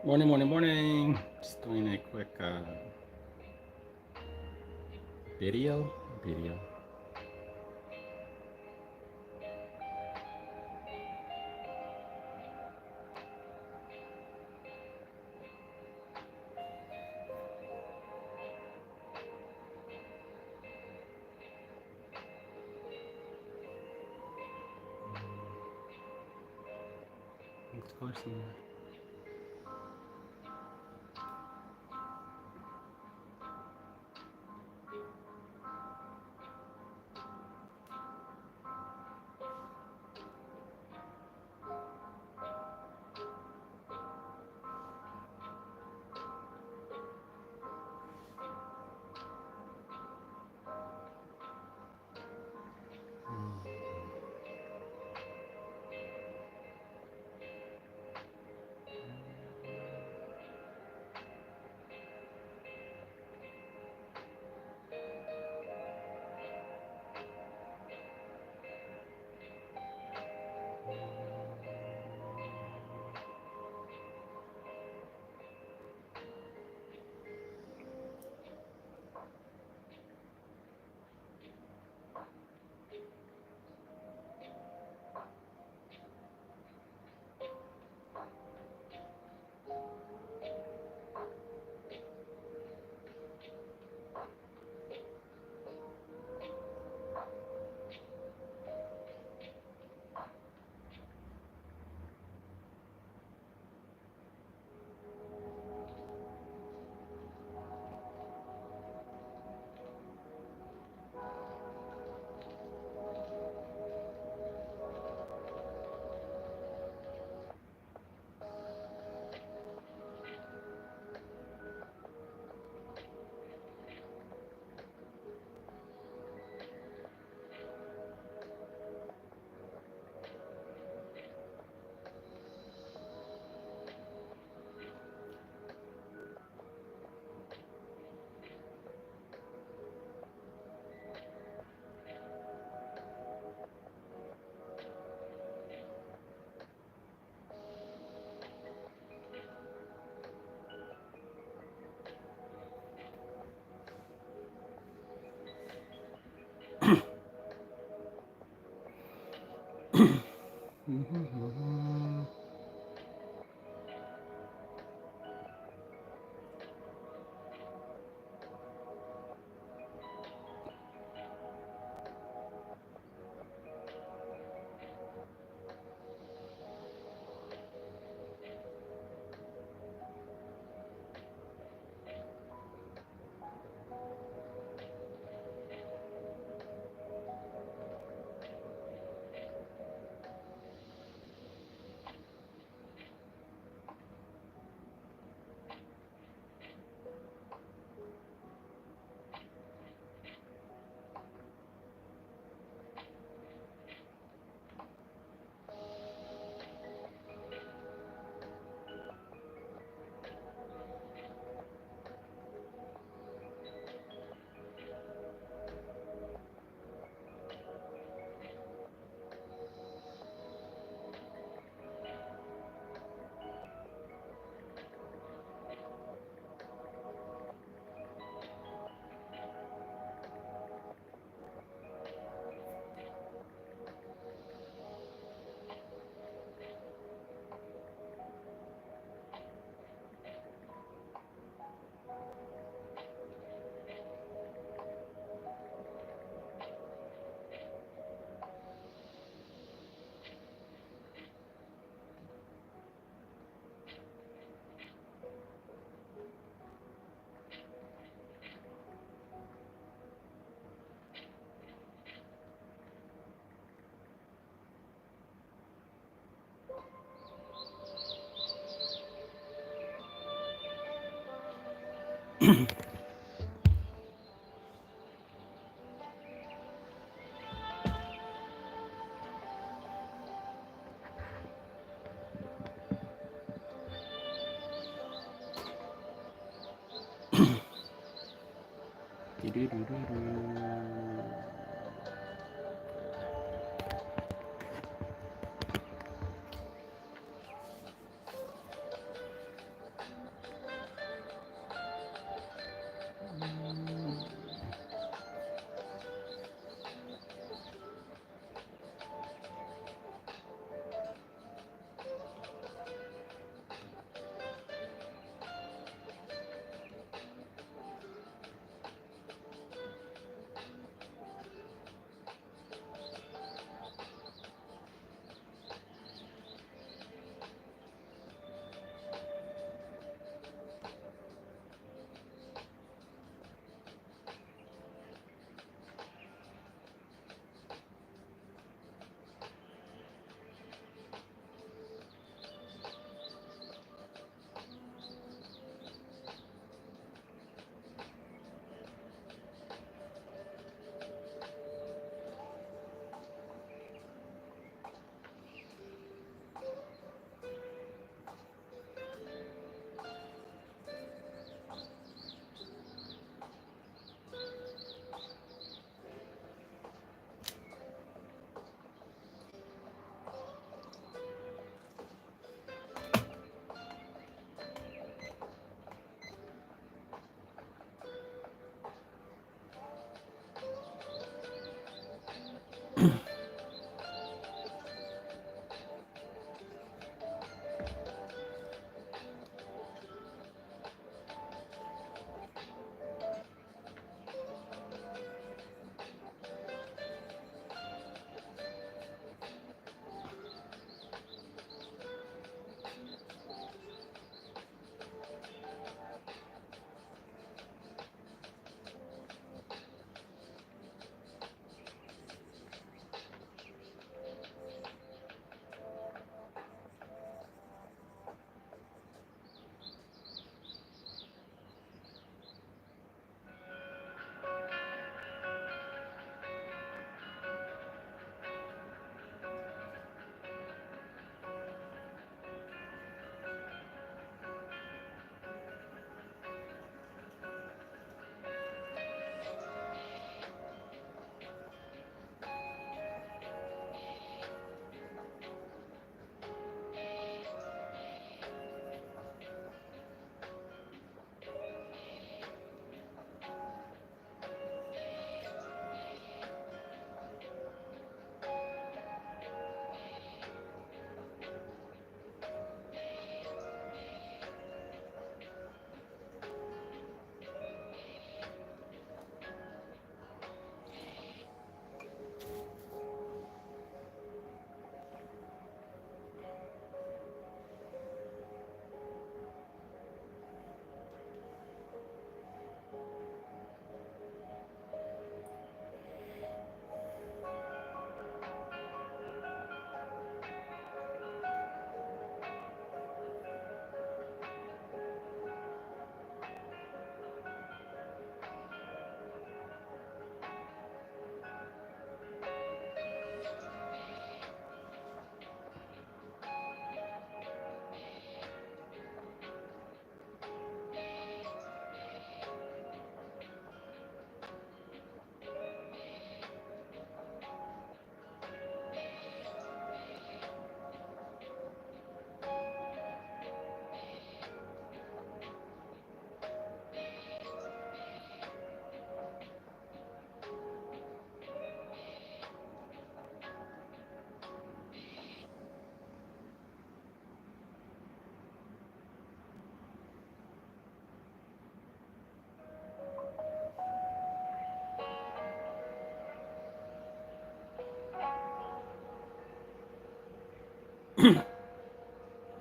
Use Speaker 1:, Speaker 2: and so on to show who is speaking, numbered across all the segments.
Speaker 1: Morning, morning, morning. Just doing a quick video. Of course.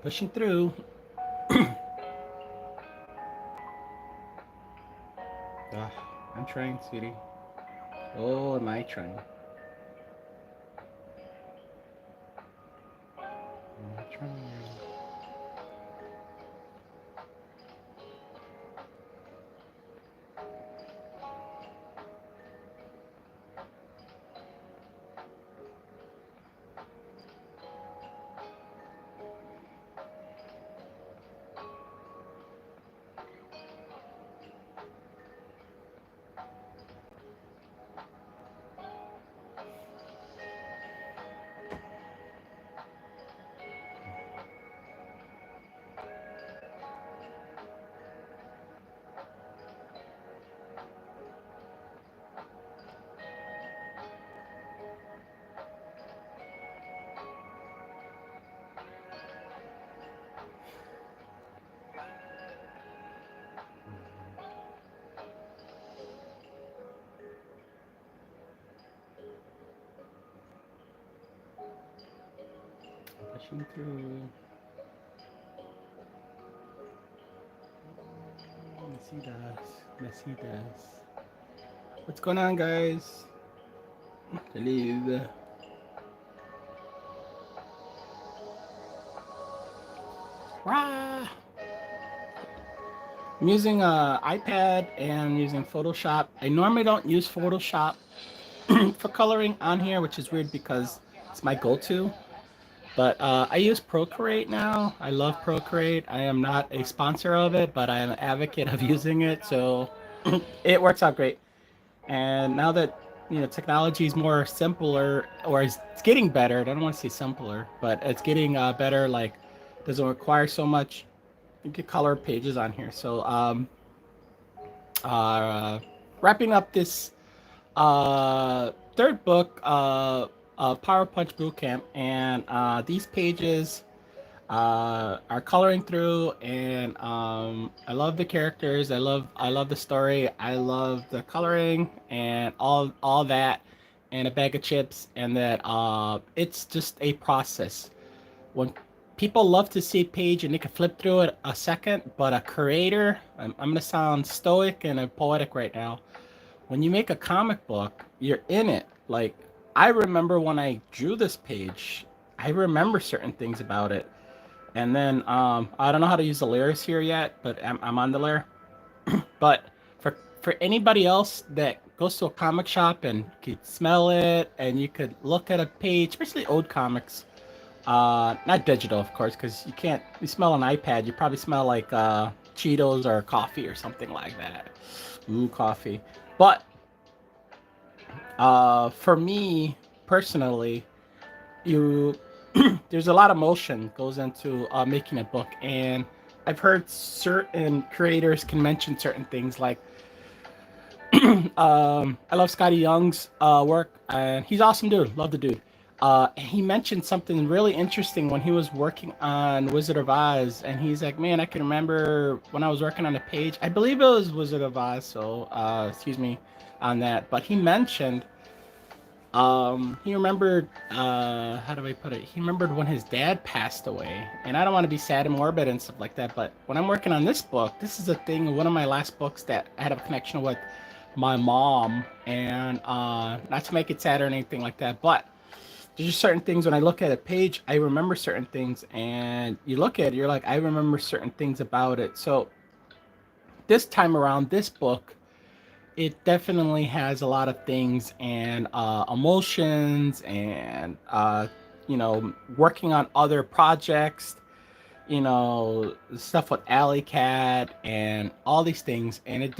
Speaker 1: Pushing through. Ah, I'm trying, sweetie. Oh, am I trying? I'm trying. Pushing through. Messy does. What's going on, guys? Hello. Rah! I'm using iPad and using Photoshop. I normally don't use Photoshop for coloring on here, which is weird because it's my go-to. But I use Procreate now. I love Procreate. I am not a sponsor of it, but I am an advocate of using it. So it works out great. And now that technology is more simpler, or it's getting better. I don't want to say simpler, but it's getting better. Like doesn't require so much. You can color pages on here. So wrapping up this third book, Power Punch Bootcamp, and these pages are coloring through, and I love the characters. I love the story. I love the coloring and all that, and a bag of chips, and that it's just a process. When people love to see a page and they can flip through it a second, but a creator, I'm gonna sound stoic and poetic right now. When you make a comic book, you're in it. Like I remember when I drew this page, I remember certain things about it. And then I don't know how to use the layers here yet, but I'm on the layer. But for anybody else that goes to a comic shop and could smell it, and you could look at a page, especially old comics, not digital, of course, because you can't. You smell an iPad, you probably smell like Cheetos or coffee or something like that. Ooh, coffee. But for me personally, you there's a lot of motion goes into making a book, and I've heard certain creators can mention certain things like I love Scotty Young's work, and he's awesome dude, love the dude. And he mentioned something really interesting when he was working on Wizard of Oz, and he's like, man, I can remember when I was working on a page, I believe it was Wizard of Oz, so excuse me on that, but he mentioned he remembered how do I put it? He remembered when his dad passed away. And I don't want to be sad and morbid and stuff like that, but when I'm working on this book, this is a thing, one of my last books that I had a connection with my mom, and not to make it sad or anything like that, but there's just certain things when I look at a page, I remember certain things, and you look at it, you're like, I remember certain things about it. So this time around, this book, it definitely has a lot of things and emotions, and working on other projects, stuff with Alley Cat and all these things, and it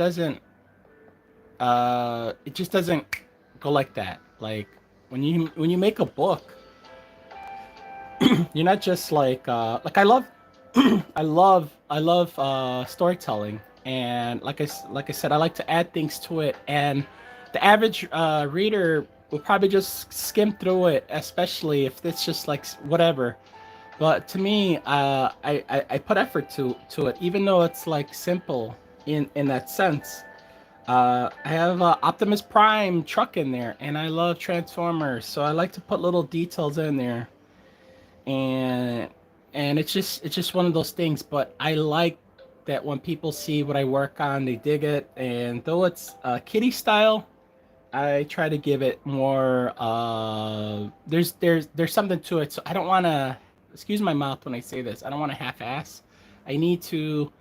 Speaker 1: just doesn't go like that. Like when you make a book, you're not just like I love I love storytelling, and like I said, I like to add things to it, and the average reader will probably just skim through it, especially if it's just like whatever. But to me, I put effort to it, even though it's like simple in that sense. I have Optimus Prime truck in there, and I love Transformers, so I like to put little details in there, and it's just one of those things. But I like that when people see what I work on, they dig it, and though it's kiddie style, I try to give it more. There's something to it, so I don't want to. Excuse my mouth when I say this. I don't want to half-ass. I need to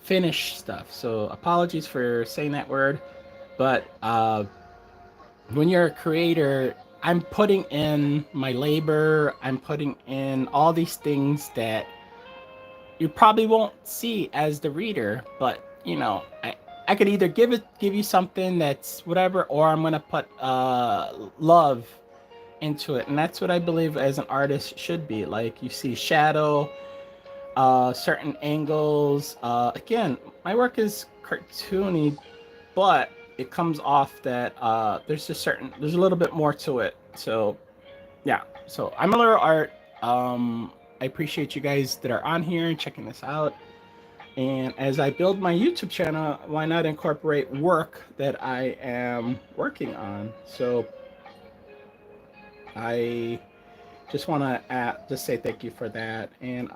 Speaker 1: finish stuff. So apologies for saying that word, but when you're a creator, I'm putting in my labor. I'm putting in all these things that you probably won't see as the reader, but I could either give you something that's whatever, or I'm gonna put love into it, and that's what I believe as an artist should be. Like you see shadow, certain angles. Again, my work is cartoony, but it comes off that there's a little bit more to it. So yeah, so I'm Aleroart. I appreciate you guys that are on here and checking this out. And as I build my YouTube channel, why not incorporate work that I am working on? So I just want to just say thank you for that, and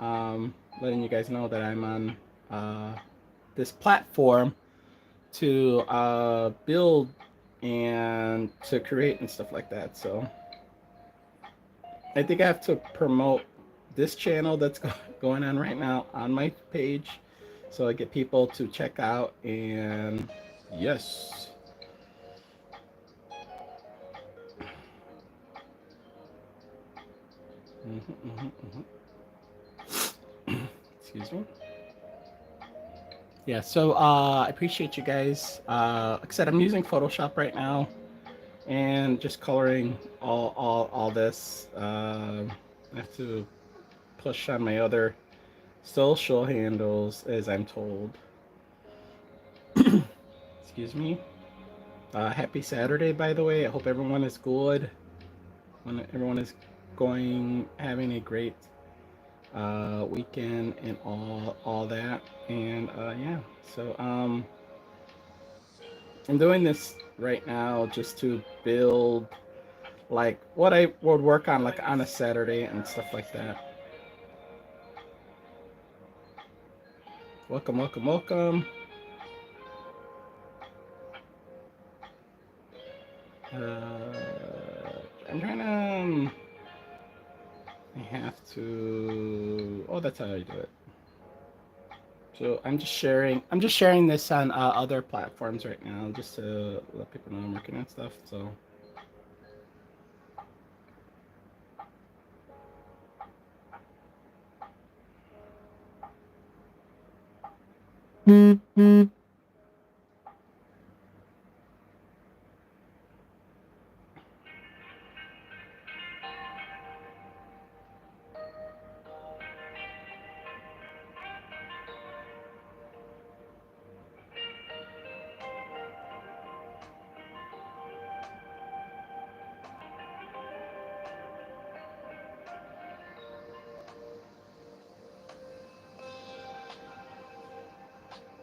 Speaker 1: letting you guys know that I'm on this platform to build and to create and stuff like that. So I think I have to promote this channel that's going on right now on my page, so I get people to check out. And yes, excuse me. Yeah, so I appreciate you guys. Like I said, I'm using Photoshop right now and just coloring all this. I have to push on my other social handles, as I'm told. Excuse me. Happy Saturday, by the way. I hope everyone is good. When everyone is having a great weekend and all that. And yeah, so I'm doing this right now just to build like what I would work on like on a Saturday and stuff like that. Welcome, welcome, welcome. I'm trying to. I have to. Oh, that's how I do it. So I'm just sharing. I'm just sharing this on other platforms right now, just to let people know I'm working on stuff. So.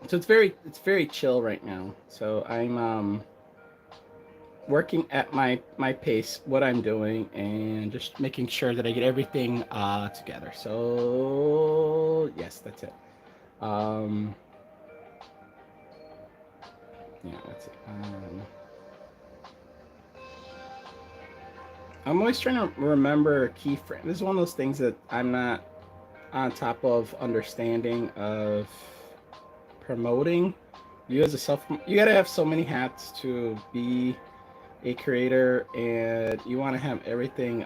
Speaker 1: So it's very chill right now. So I'm working at my pace, what I'm doing, and just making sure that I get everything together. So yes, that's it. Um, yeah, that's it. I'm always trying to remember keyframe. This is one of those things that I'm not on top of understanding of promoting. You as a self, you gotta have so many hats to be a creator, and you want to have everything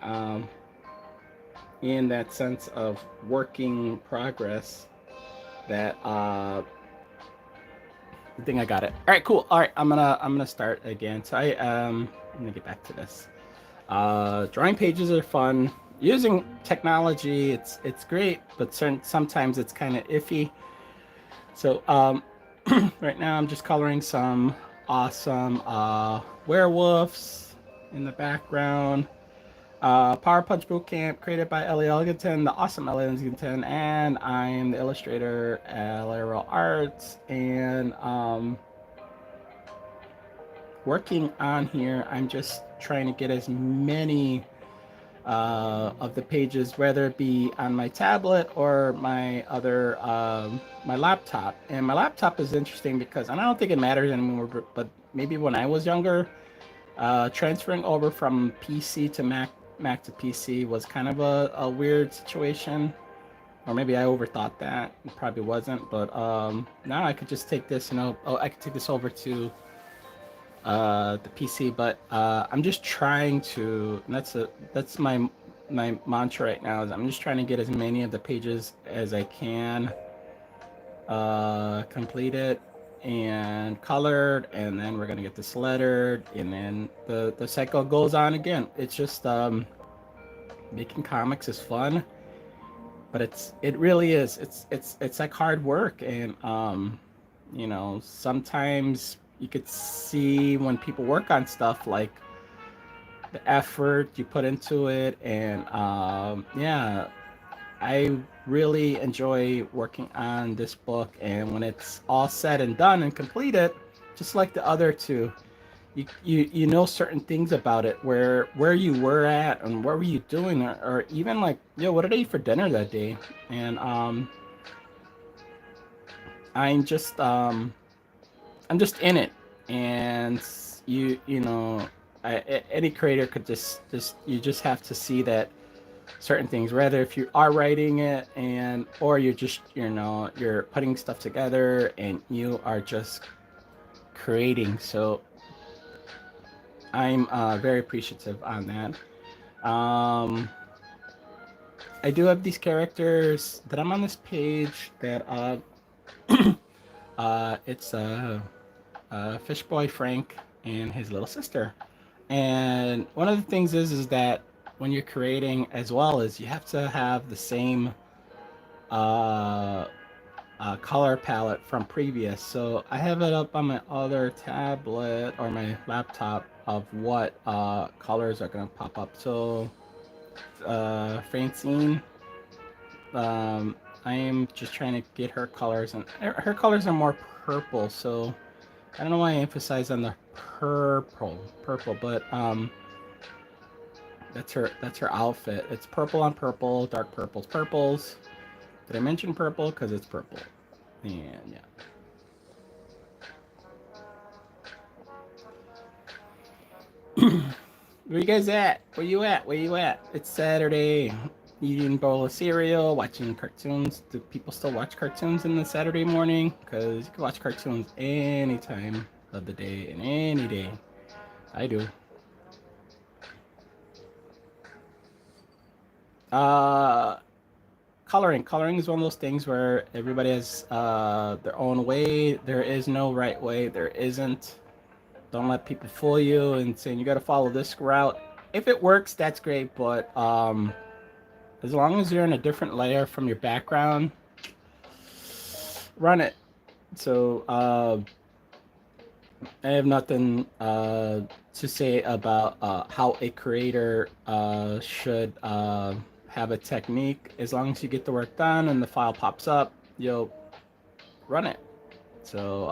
Speaker 1: in that sense of working progress. That I think I got it. All right, cool. All right, I'm gonna start again. So I'm gonna get back to this. Drawing pages are fun. Using technology, it's great, but sometimes it's kind of iffy. So right now I'm just coloring some awesome werewolves in the background. Power Punch Bootcamp created by Ellie Elgington, the awesome Ellie Elgington, and I'm the illustrator at Aleroart. And working on here, I'm just trying to get as many of the pages, whether it be on my tablet or my other my laptop. And my laptop is interesting because, and I don't think it matters anymore, but maybe when I was younger, transferring over from PC to Mac to PC was kind of a weird situation. Or maybe I overthought that. It probably wasn't, but now I could just take this, I could take this over to the PC. But I'm just trying to. And that's my mantra right now. Is I'm just trying to get as many of the pages as I can completed and colored, and then we're gonna get this lettered, and then the cycle goes on again. It's just making comics is fun, but it really is. It's like hard work, and sometimes you could see when people work on stuff like the effort you put into it, and yeah, I really enjoy working on this book, and when it's all said and done and completed, just like the other two, you know certain things about it, where you were at and what were you doing, or even like, yo, what did I eat for dinner that day? And I'm just um I'm just in it, and you know, any creator could just you just have to see that certain things, whether if you are writing it and or you're just, you know, you're putting stuff together and you are just creating. So I'm very appreciative on that. I do have these characters that I'm on this page that it's Fish Boy Frank and his little sister. And one of the things is that when you're creating as well is you have to have the same uh, color palette from previous. So I have it up on my other tablet or my laptop of what colors are gonna pop up. So Francine, um, I am just trying to get her colors, and her colors are more purple. So I don't know why I emphasize on the purple, but that's her outfit. It's purple on purple, dark purples. Did I mention purple? Because it's purple. And yeah. Where you guys at? Where you at? Where you at? It's Saturday. Eating a bowl of cereal, watching cartoons. Do people still watch cartoons in the Saturday morning? Because you can watch cartoons any time of the day and any day. I do. Uh, Coloring. Coloring is one of those things where everybody has their own way. There is no right way. There isn't. Don't let people fool you and saying you got to follow this route. If it works, that's great. But as long as you're in a different layer from your background, run it. So I have nothing to say about how a creator should have a technique. As long as you get the work done and the file pops up, you'll run it. So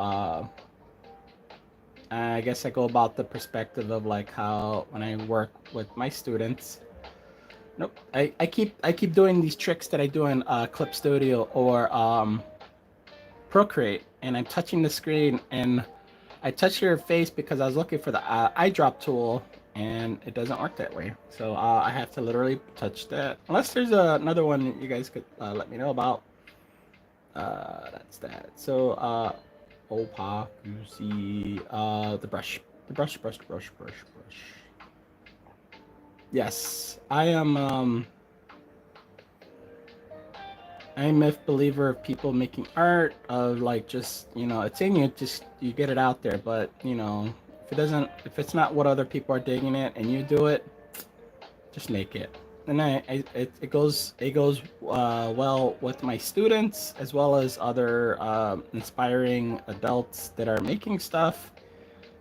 Speaker 1: I guess I go about the perspective of like how when I work with my students. Nope. I keep doing these tricks that I do in Clip Studio or Procreate, and I'm touching the screen, and I touched your face because I was looking for the eye drop tool, and it doesn't work that way. So I have to literally touch that. Unless there's another one you guys could let me know about. That's that. So Opa, you see the brush. The brush. Yes, I'm a believer of people making art of like just, you know, it's in you, just you get it out there. But you know, if it's not what other people are digging it and you do it, just make it. And it goes well with my students as well as other inspiring adults that are making stuff.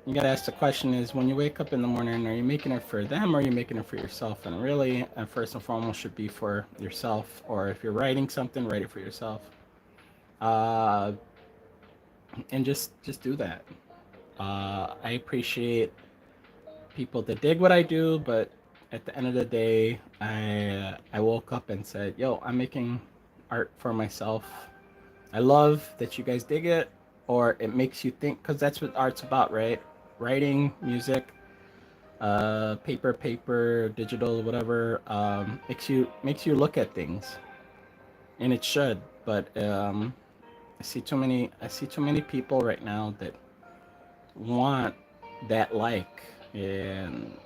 Speaker 1: You gotta ask the question is when you wake up in the morning, are you making it for them or are you making it for yourself? And really, first and foremost, should be for yourself. Or if you're writing something, write it for yourself. Uh, and just do that. I appreciate people that dig what I do, but at the end of the day, I woke up and said, "Yo, I'm making art for myself." I love that you guys dig it, or it makes you think, because that's what art's about, right? Writing, music, paper, digital, whatever, makes you look at things, and it should. But I see too many people right now that want that like, and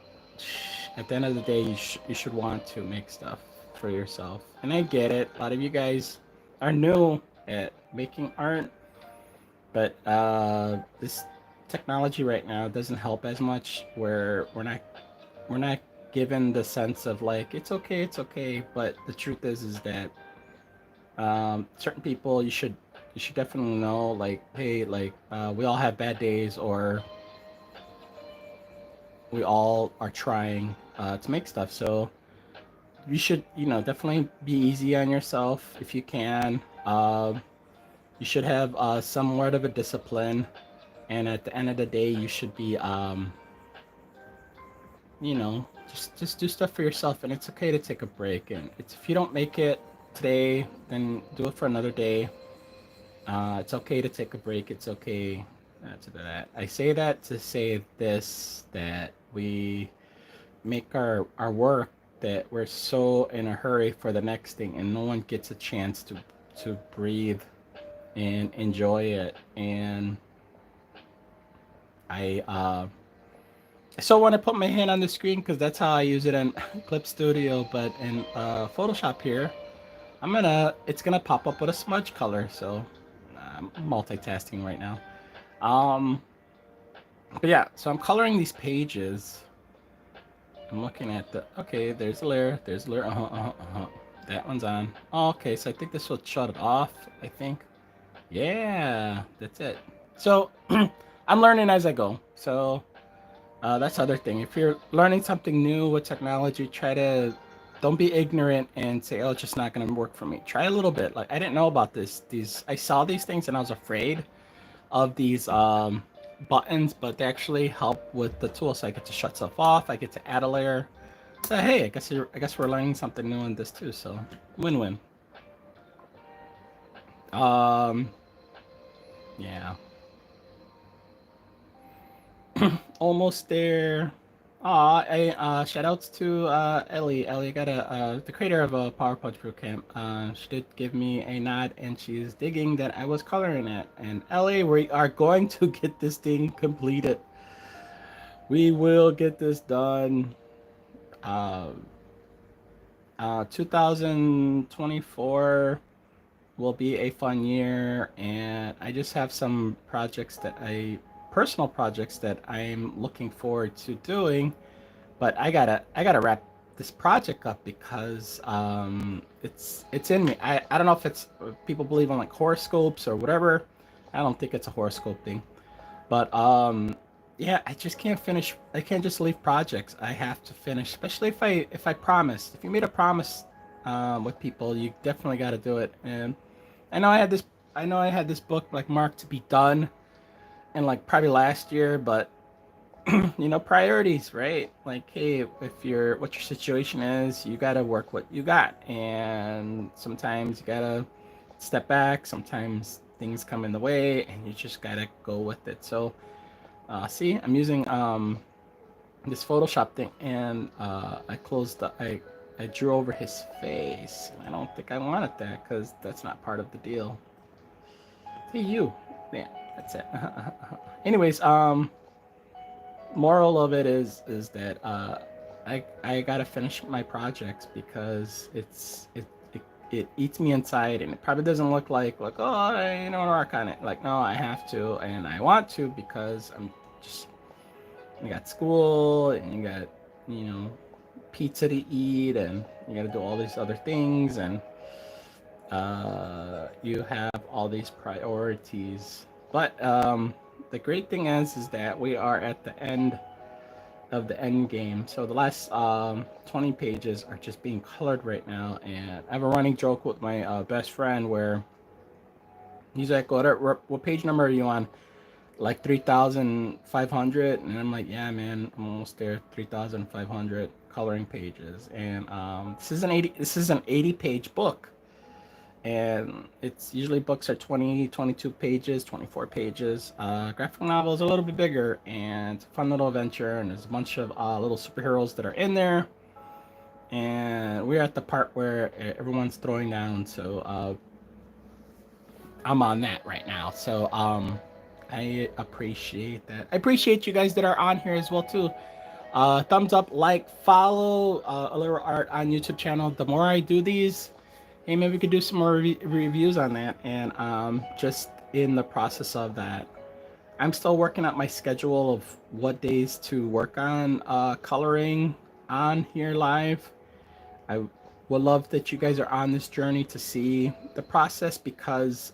Speaker 1: at the end of the day, you should want to make stuff for yourself. And I get it. A lot of you guys are new at making art, but this technology right now doesn't help as much. Where we're not given the sense of like it's okay. But the truth is that certain people you should definitely know like, hey, like we all have bad days, or we all are trying to make stuff. So you should, definitely be easy on yourself if you can. You should have somewhat of a discipline, and at the end of the day, you should be you know, just do stuff for yourself, and it's okay to take a break. And it's if you don't make it today, then do it for another day. It's okay to take a break. It's okay to do that. I say that to say this, that we make our work, that we're so in a hurry for the next thing, and no one gets a chance to breathe and enjoy it. And I still want to put my hand on the screen because that's how I use it in Clip Studio, but in Photoshop here, it's gonna pop up with a smudge color. So I'm multitasking right now. Um, but yeah, so I'm coloring these pages. I'm looking at okay, there's a layer, That one's on. Oh, okay, so I think this will shut it off, I think. Yeah, that's it. So I'm learning as I go. So that's the other thing. If you're learning something new with technology, don't be ignorant and say, "Oh, it's just not going to work for me." Try a little bit. Like I didn't know about this. I saw these things and I was afraid of these buttons, but they actually help with the tool. So I get to shut stuff off. I get to add a layer. So hey, I guess we're learning something new in this too. So win-win. Um, yeah. Almost there. Aw, shout outs to Ellie. Ellie got the creator of a PowerPoint Bootcamp. She did give me a nod, and she's digging that I was coloring it. And Ellie, we are going to get this thing completed. We will get this done. Uh, 2024 will be a fun year, and I just have some personal projects that I'm looking forward to doing. But I gotta wrap this project up because it's in me. I don't know if it's people believe in like horoscopes or whatever. I don't think it's a horoscope thing. But yeah, I just can't finish. I can't just leave projects. I have to finish, especially if I promised. If you made a promise with people, you definitely got to do it. And I know I had this. I know I had this book like marked to be done, and like probably last year, but priorities, right? Like, hey, if what your situation is, you gotta work what you got, and sometimes you gotta step back. Sometimes things come in the way, and you just gotta go with it. So, see, I'm using this Photoshop thing, and I drew over his face. I don't think I wanted that because that's not part of the deal. Hey, you. Yeah, that's it. Anyways, moral of it is that I gotta finish my projects because it eats me inside, and it probably doesn't look like oh I don't work on it. Like, no, I have to, and I want to, because you got school, and you got pizza to eat, and you got to do all these other things, and you have all these priorities. But the great thing is that we are at the end of the end game. So the last 20 pages are just being colored right now, and I have a running joke with my best friend where he's like, what page number are you on? Like 3,500, and I'm like, yeah, man, I'm almost there. 3,500 coloring pages, and this is an 80 page book, and it's usually books are 20, 22 pages, 24 pages. Graphic novel is a little bit bigger, and it's a fun little adventure, and there's a bunch of little superheroes that are in there, and we're at the part where everyone's throwing down. So I'm on that right now. So I appreciate that. I appreciate you guys that are on here as well too. Thumbs up, like, follow Aleroart on YouTube channel. The more I do these, hey, maybe we could do some more reviews on that. And just in the process of that, I'm still working out my schedule of what days to work on coloring on here live. I would love that you guys are on this journey to see the process, because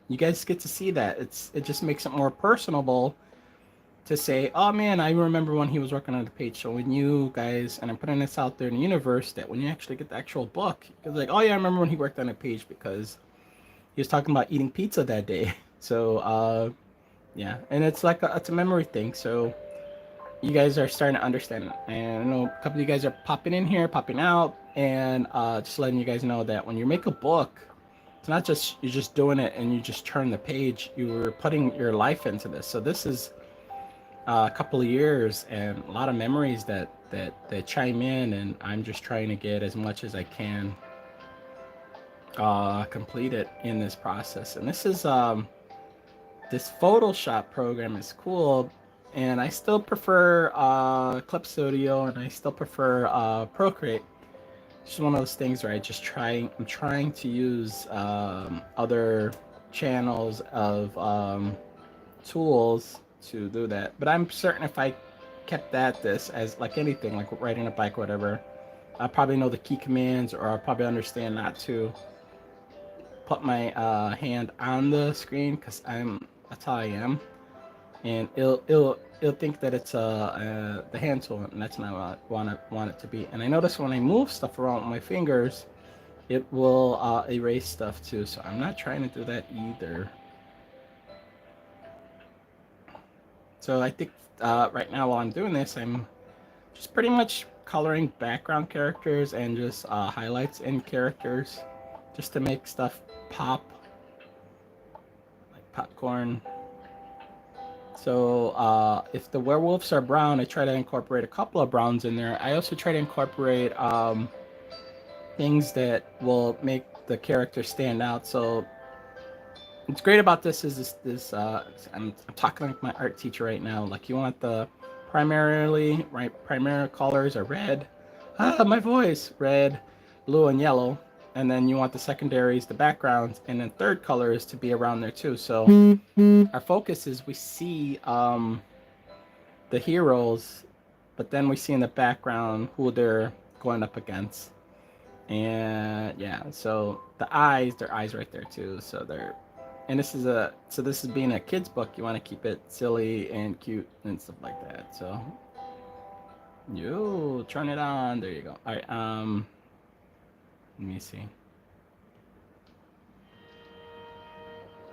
Speaker 1: you guys get to see that. It just makes it more personable to say, oh man, I remember when he was working on the page. So when you guys, and I'm putting this out there in the universe, that when you actually get the actual book, it's like, oh yeah, I remember when he worked on a page because he was talking about eating pizza that day. So yeah, and it's like it's a memory thing. So you guys are starting to understand. And I know a couple of you guys are popping in here, popping out, and just letting you guys know that when you make a book, it's not just you're just doing it and you just turn the page. You're putting your life into this. So this is a couple of years and a lot of memories that chime in, and I'm just trying to get as much as I can completed in this process. And this is this Photoshop program is cool, and I still prefer Clip Studio, and I still prefer Procreate. It's just one of those things where I'm trying to use other channels of tools to do that. But I'm certain if I kept at this as like anything, like riding a bike or whatever, I probably know the key commands, or I'll probably understand not to put my hand on the screen because that's how I am, and it'll think that it's the hand tool, and that's not what I want it to be. And I notice when I move stuff around with my fingers, it will erase stuff too. So I'm not trying to do that either. So I think right now while I'm doing this, I'm just pretty much coloring background characters and just highlights in characters, just to make stuff pop like popcorn. So if the werewolves are brown, I try to incorporate a couple of browns in there. I also try to incorporate things that will make the character stand out. So what's great about this is this I'm talking like my art teacher right now. Like, you want the primary colors are red. My voice. Red, blue, and yellow. And then you want the secondaries, the backgrounds, and then third colors to be around there too. So our focus is we see the heroes, but then we see in the background who they're going up against. And yeah, so their eyes right there too. So this is being a kid's book. You want to keep it silly and cute and stuff like that. So you turn it on. There you go. All right. Let me see.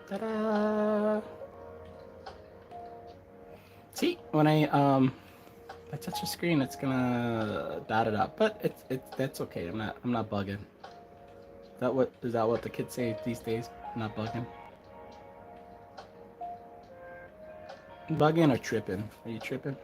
Speaker 1: Ta-da! See, when I touch the screen, it's gonna dot it up, but that's okay. I'm not bugging. Is that what the kids say these days? I'm not bugging. Bugging or tripping? Are you tripping?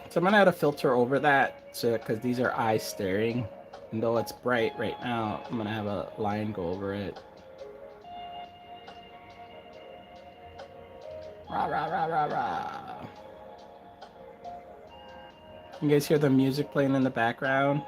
Speaker 1: So I'm gonna add a filter over that, so because these are eyes staring, and though it's bright right now, I'm gonna have a line go over it. Rah rah rah rah rah. You guys hear the music playing in the background?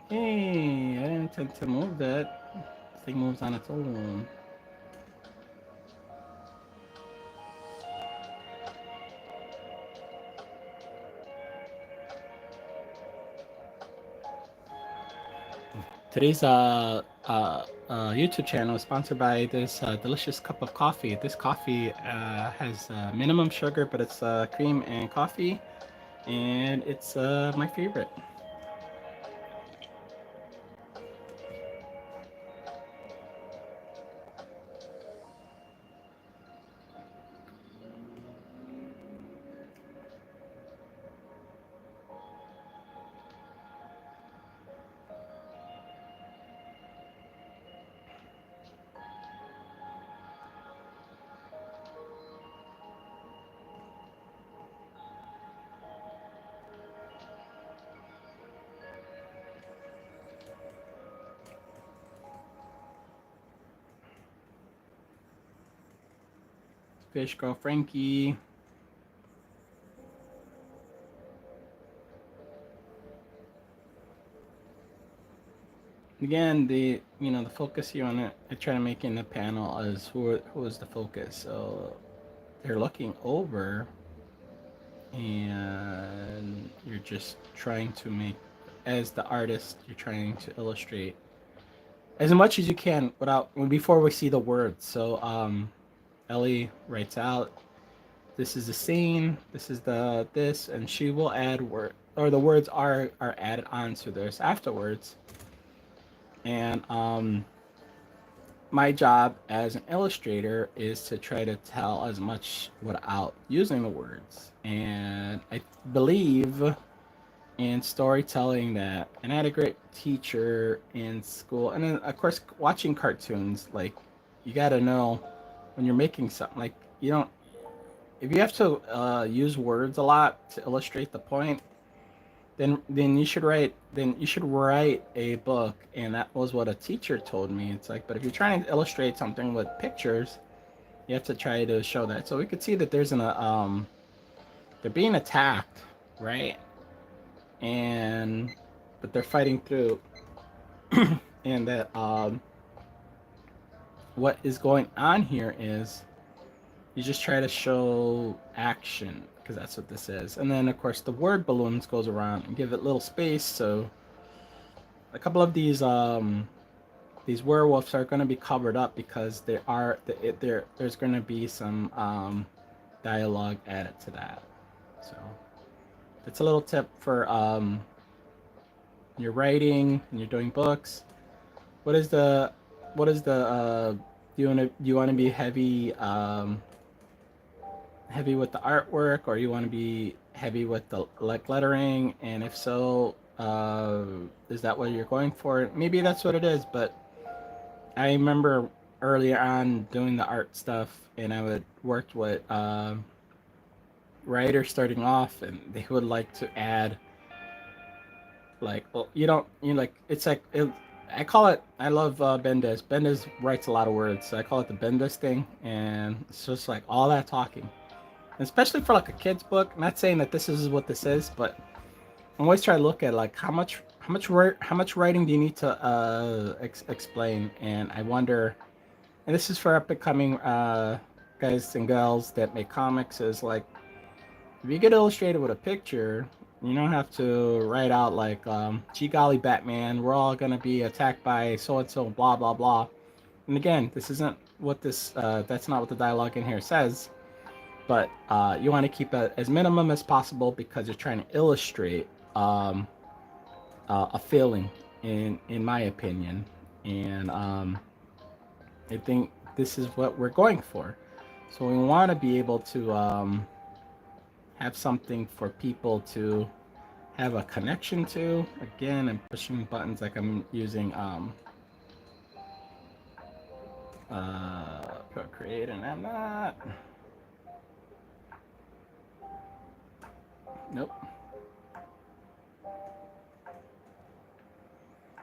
Speaker 1: Hey, I didn't intend to move that. This thing moves on its own. Today's YouTube channel is sponsored by this delicious cup of coffee. This coffee has minimum sugar, but it's cream and coffee, and it's my favorite. Fish Girl Frankie. again, the focus here on it, I try to make in the panel is who is the focus. So they're looking over, and you're just trying to make, as the artist, you're trying to illustrate as much as you can without before we see the words. So Ellie writes out, this is the scene, this is the this, and she will add word, or the words are added on to this afterwards. And my job as an illustrator is to try to tell as much without using the words. And I believe in storytelling that, and I had a great teacher in school, and then of course watching cartoons, like you got to know when you're making something, like you don't, if you have to use words a lot to illustrate the point, then you should write a book. And that was what a teacher told me. It's like, but if you're trying to illustrate something with pictures, you have to try to show that. So we could see that there's they're being attacked, right? And but they're fighting through. And that what is going on here is you just try to show action, because that's what this is. And then of course the word balloons goes around and give it little space. So a couple of these werewolves are going to be covered up because there's going to be some dialogue added to that. So it's a little tip for you're writing and you're doing books. What is the do you want to be heavy with the artwork, or you want to be heavy with the like lettering? And if so, is that what you're going for? Maybe that's what it is. But I remember earlier on doing the art stuff, and I would work with writers starting off, and they would like to add, like, well, like, it's like I call it, I love Bendis. Bendis writes a lot of words, so I call it the Bendis thing. And it's just like all that talking, especially for like a kid's book. I'm not saying that this is what this is, but I'm always trying to look at like how much writing do you need to explain. And I wonder, and this is for up and coming guys and gals that make comics, is like, if you get illustrated with a picture, you don't have to write out like, gee golly, Batman, we're all gonna be attacked by so and so, blah blah blah. And again, this isn't what this that's not what the dialogue in here says. But you want to keep it as minimum as possible, because you're trying to illustrate a feeling, in my opinion. And I think this is what we're going for. So we want to be able to have something for people to have a connection to. Again, I'm pushing buttons like I'm using Procreate, and I'm not. Nope.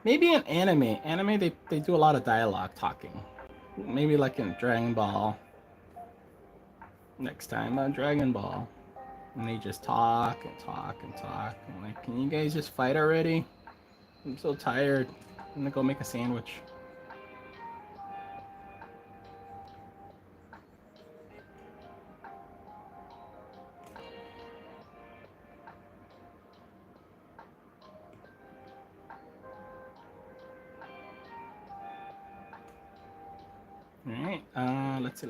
Speaker 1: Maybe in anime. Anime, they do a lot of dialogue talking. Maybe like in Dragon Ball. Next time on Dragon Ball. And they just talk and talk and talk. I'm like, can you guys just fight already? I'm so tired. I'm gonna go make a sandwich. Alright, let's see.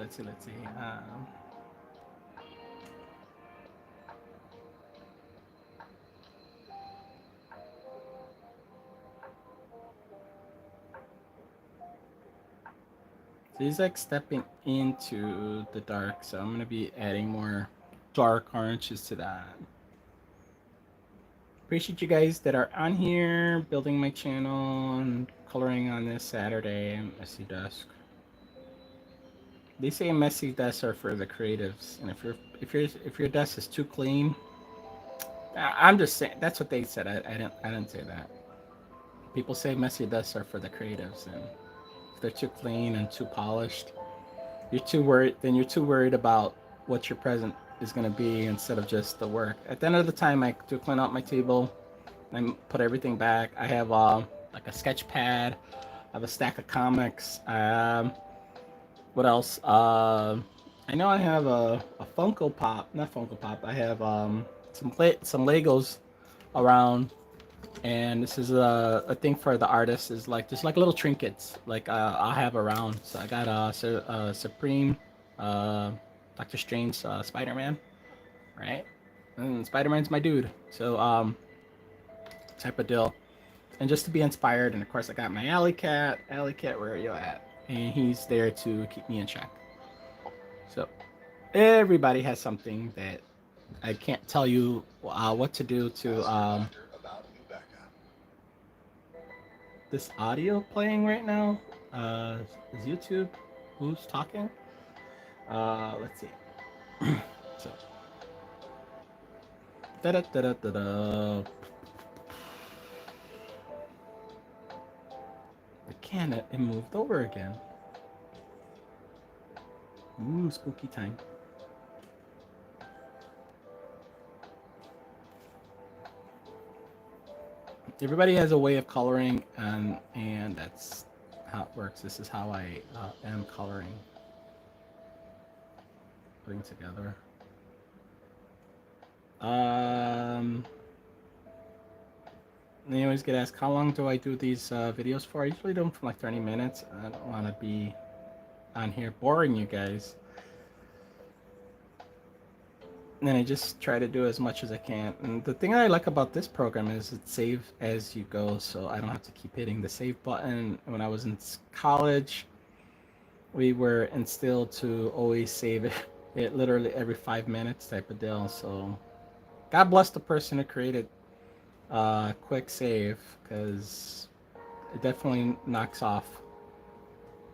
Speaker 1: So he's like stepping into the dark, so I'm gonna be adding more dark oranges to that. Appreciate you guys that are on here, building my channel and coloring on this Saturday. Messy Dusk. They say messy desks are for the creatives, and if your desk is too clean, I'm just saying that's what they said. I didn't say that. People say messy desks are for the creatives, and if they're too clean and too polished, you're too worried. Then you're too worried about what your present is going to be instead of just the work. At the end of the time, I do clean out my table, I put everything back. I have like a sketch pad. I have a stack of comics. What else? I know I have a Funko Pop, not Funko Pop. I have some Legos around, and this is a thing for the artist. Is like just like little trinkets, like I have around. So I got Supreme, uh, Doctor Strange, Spider-Man, right? And Spider-Man's my dude. So type of deal. And just to be inspired, and of course I got my alley cat. Alley cat, where are you at? And he's there to keep me in check. So everybody has something that I can't tell you what to do to this audio playing right now. Is YouTube? Who's talking? Let's see. So da da da da da. Can it moved over again? Ooh, spooky time. Everybody has a way of coloring, and that's how it works. This is how I am coloring, putting together. They always get asked, how long do I do these videos for? I usually do them for like 30 minutes. I don't want to be on here boring you guys. And then I just try to do as much as I can. And the thing I like about this program is it saves as you go, so I don't have to keep hitting the save button. When I was in college, we were instilled to always save it literally every 5 minutes type of deal. So God bless the person who created quick save, because it definitely knocks off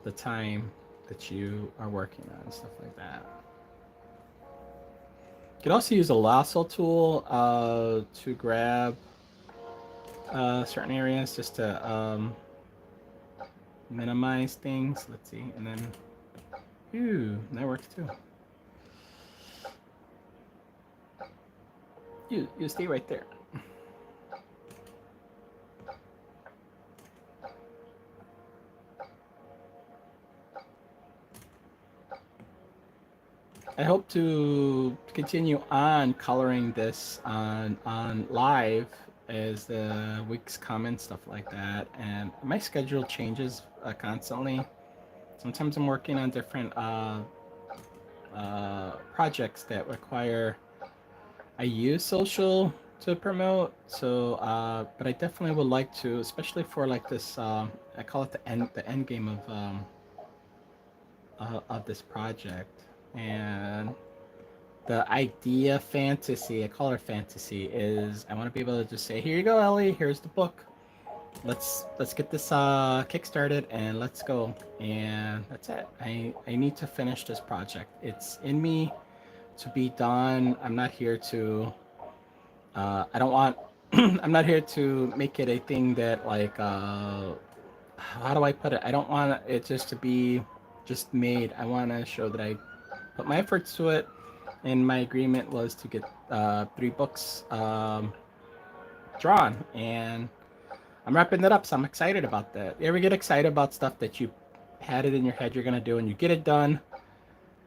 Speaker 1: the time that you are working on and stuff like that. You can also use a lasso tool to grab certain areas just to minimize things. Let's see, and then, ooh, that works too. You stay right there. I hope to continue on coloring this on live as the weeks come and stuff like that. And my schedule changes constantly. Sometimes I'm working on different projects that require I use social to promote. So, but I definitely would like to, especially for like this. I call it the end game of this project. And the idea fantasy, I call her fantasy, is I want to be able to just say, here you go, Ellie, here's the book. Let's get this kick started and let's go. And that's it. I need to finish this project. It's in me to be done. I'm not here to I don't want I'm not here to make it a thing that like how do I put it? I don't want it just to be just made. I want to show that I put my efforts to it, and my agreement was to get 3 books drawn, and I'm wrapping it up, so I'm excited about that. You ever get excited about stuff that you had it in your head you're gonna do, and you get it done,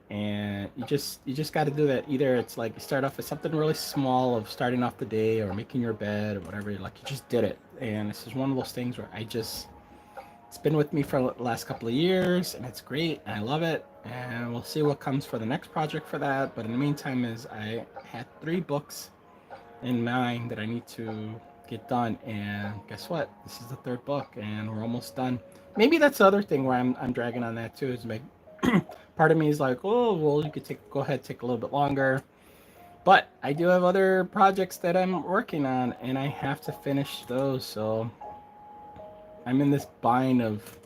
Speaker 1: and you just got to do that. Either it's like you start off with something really small of starting off the day or making your bed or whatever, like you just did it, and this is one of those things where it's been with me for the last couple of years, and it's great, and I love it. And we'll see what comes for the next project for that. But in the meantime, is I had 3 books in mind that I need to get done, and guess what? This is the 3rd book, and we're almost done. Maybe that's the other thing where I'm dragging on that too. Is like part of me is like, oh well, you could go ahead, take a little bit longer. But I do have other projects that I'm working on, and I have to finish those. So I'm in this bind of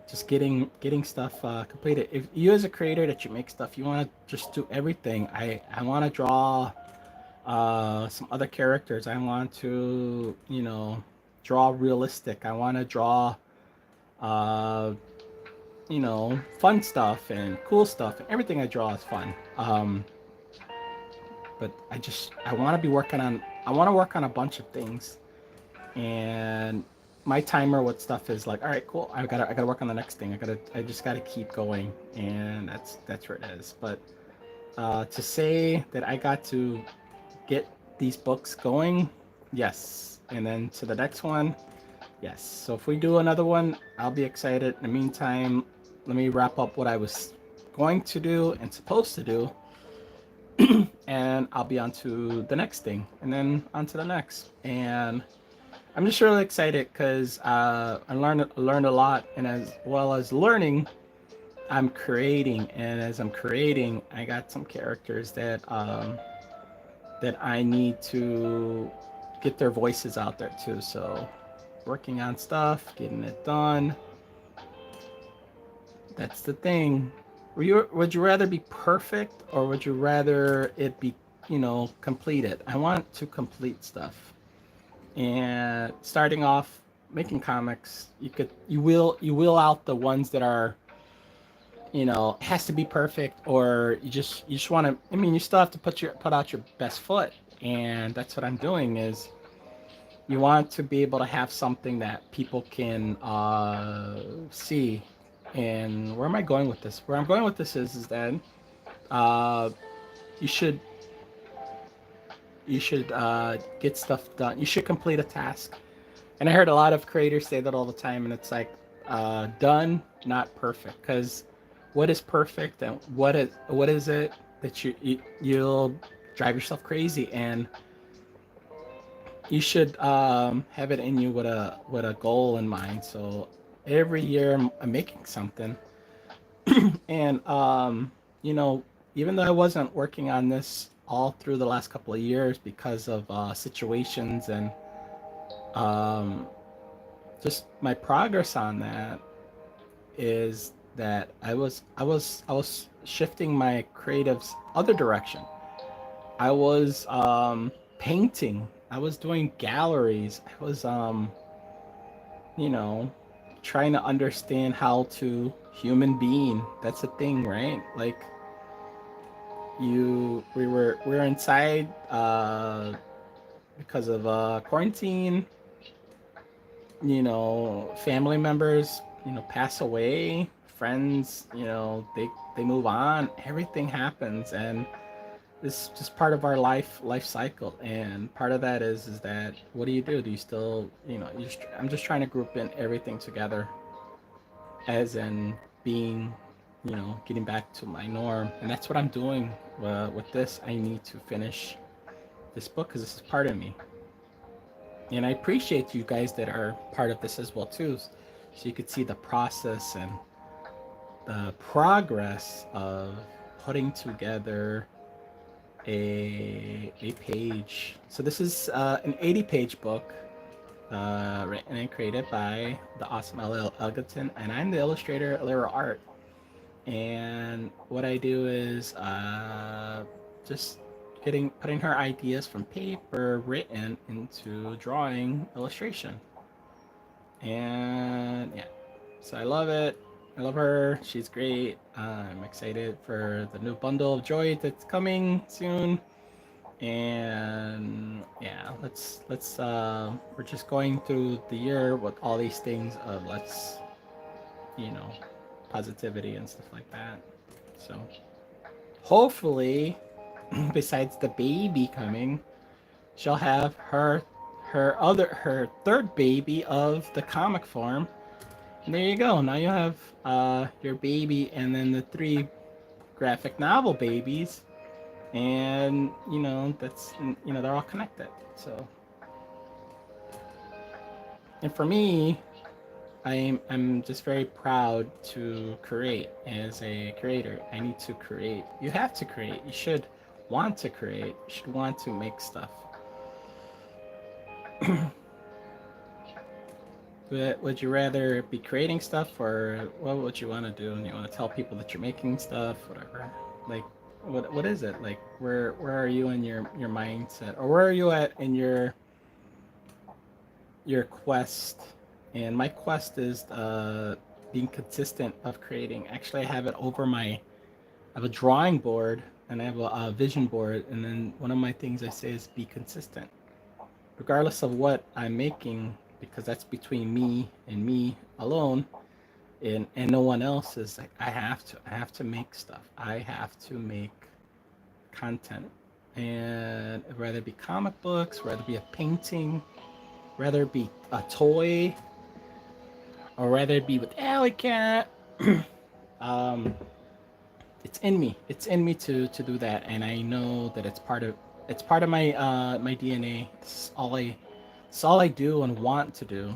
Speaker 1: just getting stuff completed. If you as a creator that you make stuff, you want to just do everything. I want to draw some other characters. I want to draw realistic. I want to draw fun stuff and cool stuff. Everything I draw is fun. But I want to work on a bunch of things, and my timer with stuff is like, all right, cool. I gotta work on the next thing. I just gotta keep going, and that's where it is. But to say that I got to get these books going, yes. And then to the next one, yes. So if we do another one, I'll be excited. In the meantime, let me wrap up what I was going to do and supposed to do, and I'll be on to the next thing, and then on to the next. And I'm just really excited because I learned a lot, and as well as learning, I'm creating. And as I'm creating, I got some characters that I need to get their voices out there too. So working on stuff, getting it done. That's the thing. Would you rather be perfect, or would you rather it be, completed? I want to complete stuff. And starting off making comics, you will out the ones that are, has to be perfect, or you just want to. I mean, you still have to put out your best foot, and that's what I'm doing. Is you want to be able to have something that people can see. And where am I going with this? Where I'm going with this is that uh, you should get stuff done. You should complete a task. And I heard a lot of creators say that all the time, and it's like, done, not perfect. Because what is perfect, and what is it that you'll drive yourself crazy? And you should have it in you with a goal in mind. So every year I'm making something, and even though I wasn't working on this all through the last couple of years because of situations and um, just my progress on that is that I was shifting my creative's other direction. I was painting. I was doing galleries. I was you know trying to understand how to human being. That's a thing, right? Like we were inside because of quarantine. Family members, pass away, friends, they move on, everything happens, and this is just part of our life cycle. And part of that is that, what do you still, I'm just trying to group in everything together, as in being, getting back to my norm. And that's what I'm doing with this. I need to finish this book because this is part of me. And I appreciate you guys that are part of this as well too, so you could see the process and the progress of putting together a page. So this is an 80-page book, written and created by the awesome L.L. Elgleton, and I'm the illustrator, Aleroart. And what I do is just putting her ideas from paper written into drawing illustration. And yeah, so I love it. I love her. She's great. I'm excited for the new bundle of joy that's coming soon. And yeah, we're just going through the year with all these things of you know positivity and stuff like that. So hopefully, besides the baby coming, she'll have her third baby of the comic form. And there you go. Now you have your baby, and then the three graphic novel babies, and that's they're all connected. So, and for me, I'm just very proud to create. As a creator, I need to create. You have to create. You should want to create. You should want to make stuff. Would you rather be creating stuff, or what would you want to do? And you want to tell people that you're making stuff, whatever. Like, what is it? Like, where are you in your mindset, or where are you at in your quest? And my quest is being consistent of creating. Actually, I have it over I have a drawing board, and I have a vision board, and then one of my things I say is be consistent. Regardless of what I'm making, because that's between me and me alone, and no one else. Is like I have to make stuff. I have to make content, and whether it be comic books, whether it be a painting, whether it be a toy, or whether it be with Alley Cat. um, it's in me. It's in me to do that, and I know that it's part of my my DNA. It's all I do and want to do.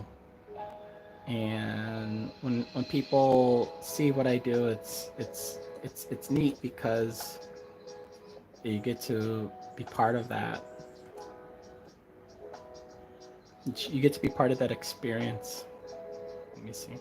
Speaker 1: And when people see what I do, it's neat because you get to be part of that. You get to be part of that experience. Let me see.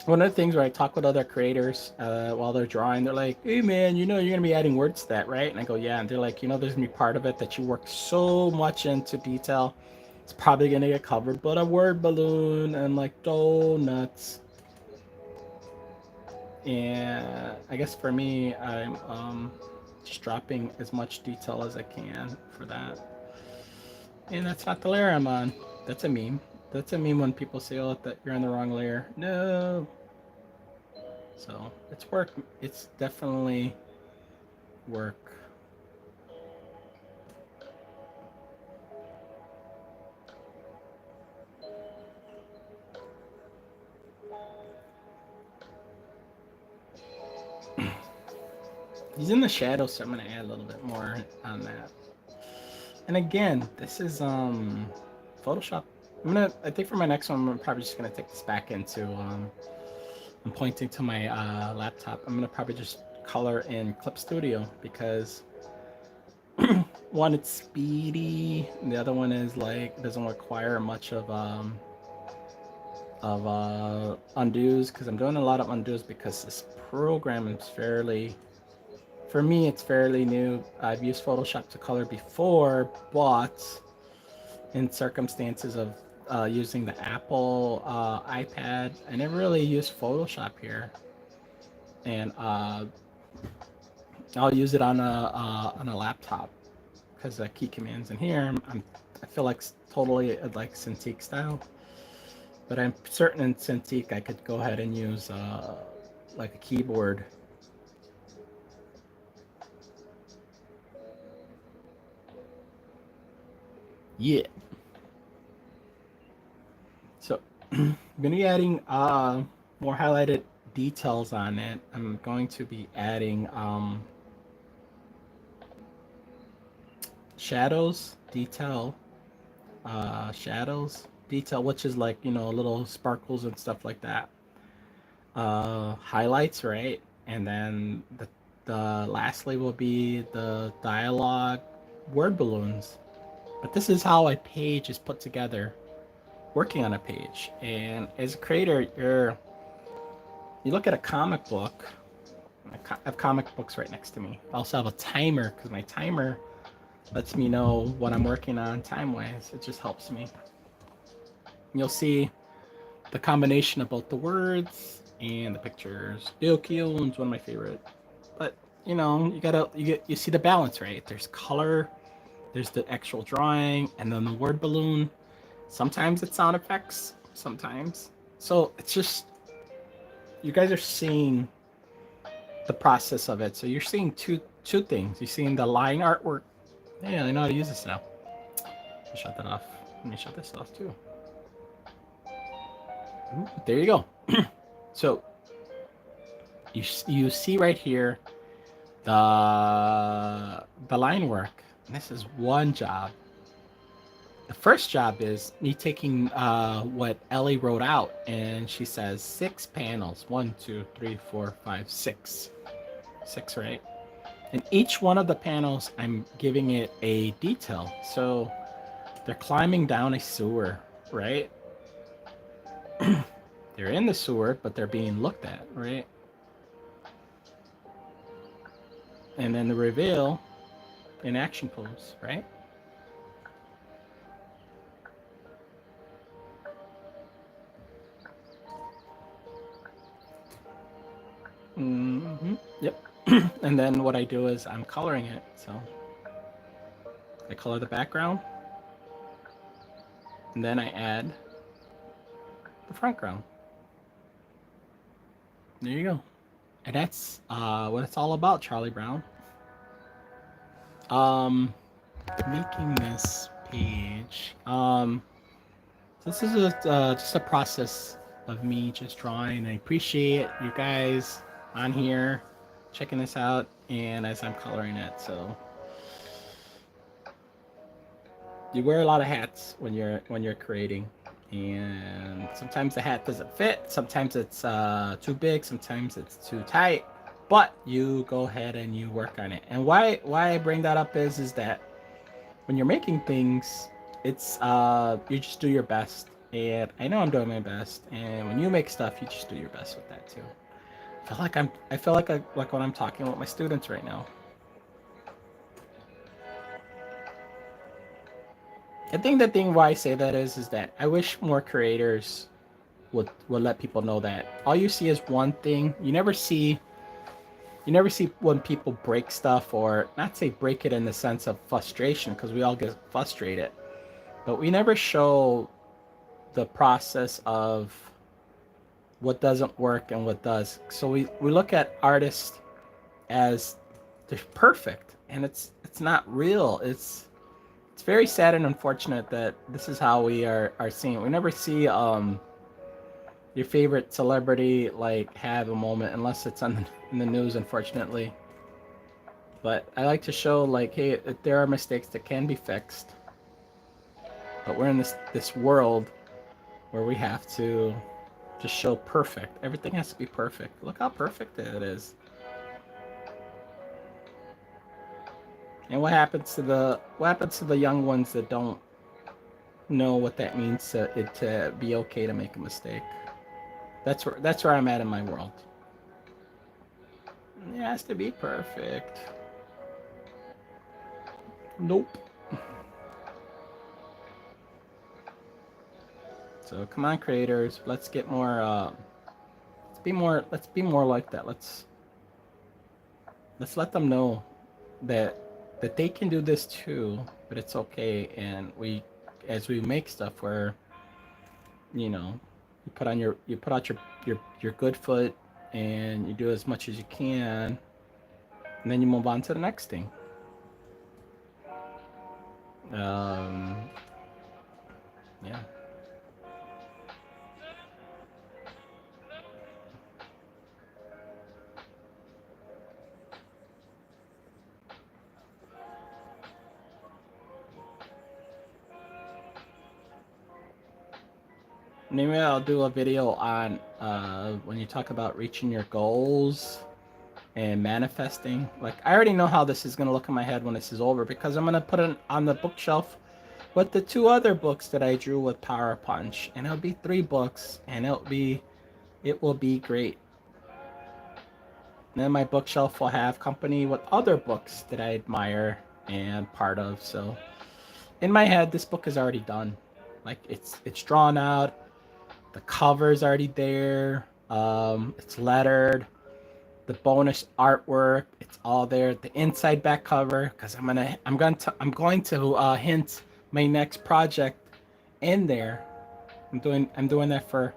Speaker 1: One of the things where I talk with other creators while they're drawing, they're like, "Hey man, you know you're gonna be adding words to that, right?" And I go, "Yeah." And they're like, "You know, there's gonna be part of it that you work so much into detail. It's probably gonna get covered, but a word balloon and like donuts." And I guess for me, I'm just dropping as much detail as I can for that. And that's not the layer I'm on. That's a meme. That's a meme when people say, "Oh, that you're on the wrong layer." No. So it's work. It's definitely work. He's in the shadows, so I'm gonna add a little bit more on that. And again, this is Photoshop. I think for my next one I'm probably just gonna take this back into I'm pointing to my laptop. I'm gonna probably just color in Clip Studio because one, it's speedy, and the other one is like doesn't require much of undos, because I'm doing a lot of undos because this program is fairly, for me it's fairly new. I've used Photoshop to color before, but in circumstances of using the Apple iPad, I never really used Photoshop here, and I'll use it on a laptop because the key commands in here. I feel like totally like Cintiq style, but I'm certain in Cintiq I could go ahead and use like a keyboard. Yeah. So I'm gonna be adding more highlighted details on it. I'm going to be adding shadows, shadows, detail, which is like, you know, little sparkles and stuff like that. Highlights, right? And then the lastly will be the dialogue word balloons. But this is how a page is put together, working on a page. And as a creator, you look at a comic book. I have comic books right next to me. I also have a timer because my timer lets me know what I'm working on time wise. It just helps me. You'll see the combination of both the words and the pictures. Ilkion's one of my favorite. But you know, you see the balance, right? There's color, there's the actual drawing, and then the word balloon. Sometimes it's sound effects, sometimes. So it's just, you guys are seeing the process of it. So you're seeing two things. You're seeing the line artwork. Yeah, I know how to use this now. Shut that off. Let me shut this off too. Ooh, there you go. So you see right here the line work. And this is one job. The first job is me taking what Ellie wrote out, and she says 6 panels. 1, 2, 3, 4, 5, 6. 6, right? And each one of the panels, I'm giving it a detail. So they're climbing down a sewer, right? They're in the sewer, but they're being looked at, right? And then the reveal in action pose, right? Mm-hmm. Yep. And then what I do is I'm coloring it. So I color the background. and then I add the front ground. There you go. And that's what it's all about, Charlie Brown. Um, Making this page. This is just a process of me just drawing. I appreciate you guys on here checking this out, and as I'm coloring it. So you wear a lot of hats when you're creating, and sometimes the hat doesn't fit. Sometimes it's too big. Sometimes it's too tight. But you go ahead and you work on it. And why I bring that up is that when you're making things, it's you just do your best. And I know I'm doing my best. And when you make stuff, you just do your best with that too. I feel like when I'm talking with my students right now. I think the thing why I say that is that I wish more creators would let people know that all you see is one thing. You never see when people break stuff, or not say break it in the sense of frustration, because we all get frustrated, but we never show the process of what doesn't work and what does. So we look at artists as they're perfect, and it's not real. It's very sad and unfortunate that this is how we are seeing it. We never see your favorite celebrity like have a moment unless it's in the news, unfortunately. But I like to show like, hey, there are mistakes that can be fixed, but we're in this world where we have to just show perfect. Everything has to be perfect. Look how perfect it is. And what happens to the young ones that don't know what that means to be okay to make a mistake? That's where I'm at in my world. It has to be perfect. Nope. So come on, creators. Let's get more. Let's be more like that. Let's let them know that they can do this too, but it's okay. And as we make stuff, where you know, you put out your good foot, and you do as much as you can, and then you move on to the next thing. Yeah. Maybe I'll do a video on when you talk about reaching your goals and manifesting. Like, I already know how this is gonna look in my head when this is over, because I'm gonna put it on the bookshelf with the 2 other books that I drew with Power Punch, and it'll be 3 books, and it will be great. And then my bookshelf will have company with other books that I admire and part of. So in my head, this book is already done. Like, it's drawn out. The cover's already there. It's lettered. The bonus artwork, it's all there. The inside back cover, because I'm going to hint my next project in there. I'm doing that for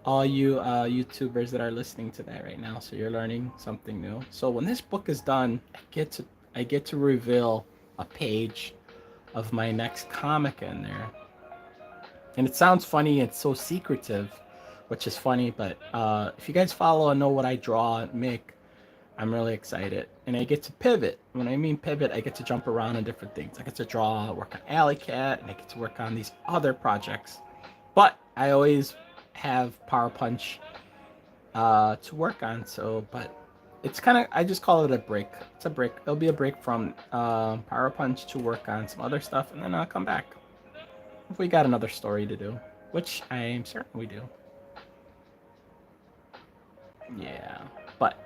Speaker 1: all you YouTubers that are listening to that right now. So you're learning something new. So when this book is done, I get to reveal a page of my next comic in there. And it sounds funny, it's so secretive, which is funny, but if you guys follow and know what I draw and make, I'm really excited. And I get to pivot. When I mean pivot, I get to jump around on different things. I get to work on Alley Cat, and I get to work on these other projects. But I always have Power Punch to work on. So, but it's kind of, I just call it a break. It's a break. It'll be a break from Power Punch to work on some other stuff, and then I'll come back if we got another story to do, which I am certain we do. Yeah, but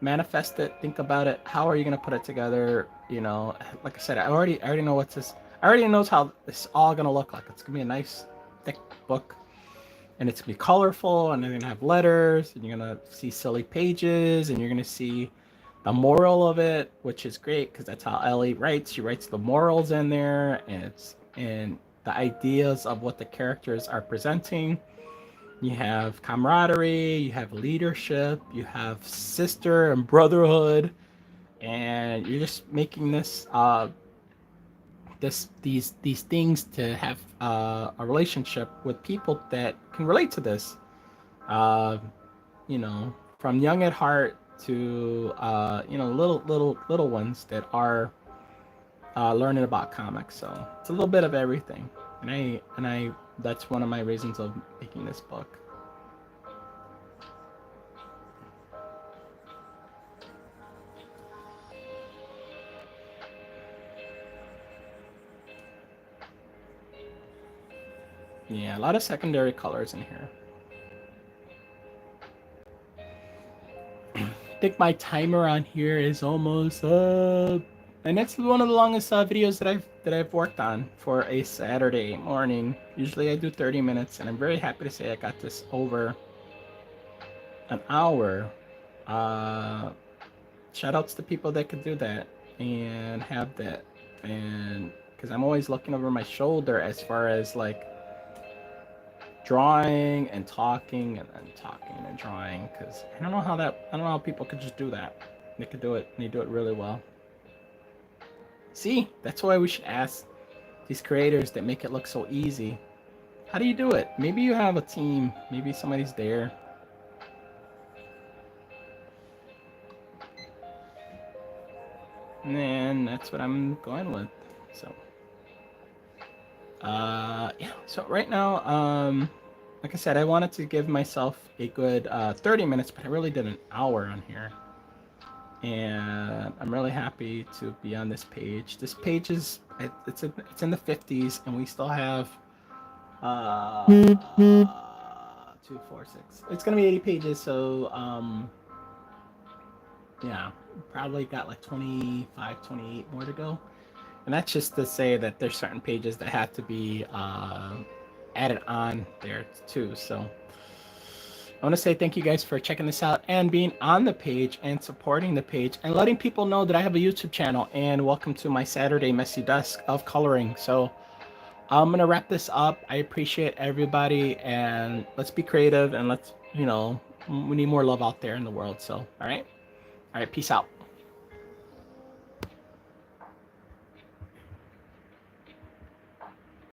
Speaker 1: manifest it. Think about it. How are you gonna put it together? You know, like I said, I already know what's this. I already knows how it's all gonna look like. It's gonna be a nice, thick book, and it's gonna be colorful, and they're gonna have letters, and you're gonna see silly pages, and you're gonna see the moral of it, which is great because that's how Ellie writes. She writes the morals in there, and the ideas of what the characters are presenting. You have camaraderie, you have leadership, you have sister and brotherhood, and you're just making these things to have a relationship with people that can relate to this. Uh, you know, from young at heart to little ones that are learning about comics. So it's a little bit of everything, and I that's one of my reasons of making this book. Yeah, a lot of secondary colors in here. I think my timer on here is almost up, and that's one of the longest videos that I've worked on for a Saturday morning. Usually I do 30 minutes, and I'm very happy to say I got this over an hour. Uh, Shout outs to people that could do that and have that, and because I'm always looking over my shoulder as far as like drawing and talking and then talking and drawing, because I don't know how people could just do that. They could do it, and they do it really well. See, that's why we should ask these creators that make it look so easy. How do you do it? Maybe you have a team, maybe somebody's there. And that's what I'm going with. So yeah, so right now, like I said, I wanted to give myself a good 30 minutes, but I really did an hour on here. And I'm really happy to be on this page. This page it's in the 50s, and we still have 2, 4, 6. It's gonna be 80 pages, so yeah, probably got like 25, 28 more to go. And that's just to say that there's certain pages that have to be added on there too. So I want to say thank you guys for checking this out and being on the page and supporting the page and letting people know that I have a YouTube channel. And welcome to my Saturday messy desk of coloring. So I'm gonna wrap this up. I appreciate everybody, and let's be creative, and let's we need more love out there in the world. So all right, peace out.